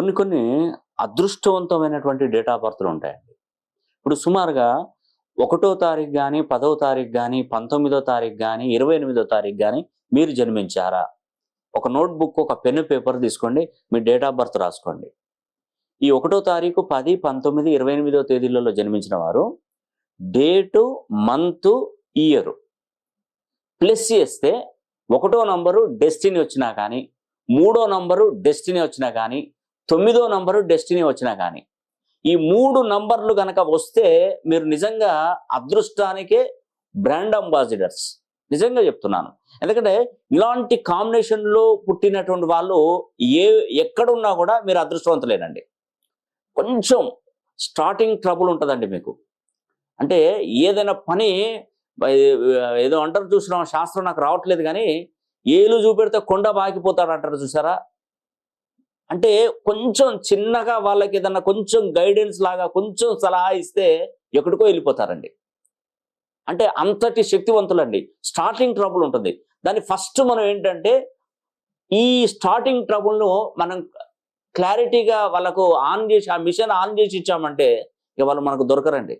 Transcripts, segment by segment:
కొన్ని కొన్ని అదృష్టవంతమైనటువంటి date of బర్త్‌లు ఉంటాయండి. ఇప్పుడు సుమారుగా 1వ తారీఖు గాని, 10వ తారీఖు గాని, 19వ తారీఖు గాని, 28వ తారీఖు గాని మీరు జన్మించారా? ఒక నోట్‌బుక్, ఒక పెన్ను, పేపర్ తీసుకోండి. మీ డేట్ ఆఫ్ బర్త్ రాసుకోండి. ఈ 1వ తారీఖు, 10, 19, 28వ తేదీలలో జన్మించిన వారు డేటు, మంతు, ఇయరు ప్లస్ చేస్తే 1వ నంబరు డెస్టినీ వచ్చినా కానీ, 3వ నంబరు డెస్టినీ వచ్చినా కానీ, 9వ నంబరు డెస్టినీ వచ్చినా కానీ, ఈ 3 నంబర్లు గనక వస్తే మీరు నిజంగా అదృష్టానికే బ్రాండ్ అంబాసిడర్స్. నిజంగా చెప్తున్నాను. ఎందుకంటే ఇలాంటి కాంబినేషన్లో పుట్టినటువంటి వాళ్ళు ఎక్కడున్నా కూడా మీరు అదృష్టవంతులేనండి. కొంచెం స్టార్టింగ్ ట్రబుల్ ఉంటుందండి మీకు. అంటే ఏదైనా పని ఏదో అంటారు చూసినా, శాస్త్రం నాకు రావట్లేదు కానీ ఏలు చూపెడితే కొండ బాగిపోతాడు అంటారు చూసారా? అంటే కొంచెం చిన్నగా వాళ్ళకి ఏదన్నా కొంచెం గైడెన్స్ లాగా కొంచెం సలహా ఇస్తే ఎక్కడికో వెళ్ళిపోతారండి. అంటే అంతటి శక్తివంతులండి. స్టార్టింగ్ ట్రబుల్ ఉంటుంది. దాన్ని ఫస్ట్ మనం ఏంటంటే ఈ స్టార్టింగ్ ట్రబుల్ను మనం క్లారిటీగా వాళ్ళకు ఆన్ చేసి, ఆ మిషన్ ఆన్ చేసి ఇచ్చామంటే ఇక వాళ్ళు మనకు దొరకరండి.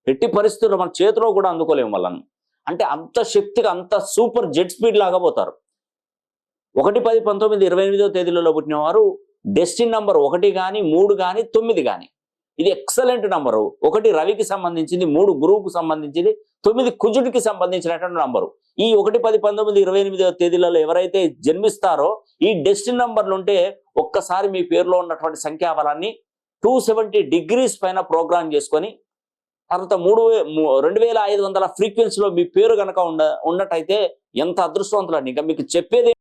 ఎట్టి పరిస్థితుల్లో మన చేతిలో కూడా అందుకోలేము వాళ్ళను. అంటే అంత శక్తిగా, అంత సూపర్ జెట్ స్పీడ్ లాగా పోతారు. 1, 10, 19, 28వ తేదీలలో పుట్టిన వారు డెస్టినీ నంబర్ 1 కానీ, 3 కానీ, 9 కానీ. ఇది ఎక్సలెంట్ నంబరు. 1 రవికి సంబంధించింది, 3 గురువుకు సంబంధించింది, 9 కుజుడికి సంబంధించినటువంటి నంబరు. ఈ 1, 10, 19, 28వ తేదీలలో ఎవరైతే జన్మిస్తారో ఈ డెస్టినీ నంబర్లు ఉంటే ఒక్కసారి మీ పేరులో ఉన్నటువంటి సంఖ్యాబలాన్ని 270 degrees పైన ప్రోగ్రామ్ చేసుకొని తర్వాత 2500 ఫ్రీక్వెన్సీలో మీ పేరు కనుక ఉన్నట్టయితే ఎంత అదృష్టవంతులండి. ఇంకా మీకు చెప్పేది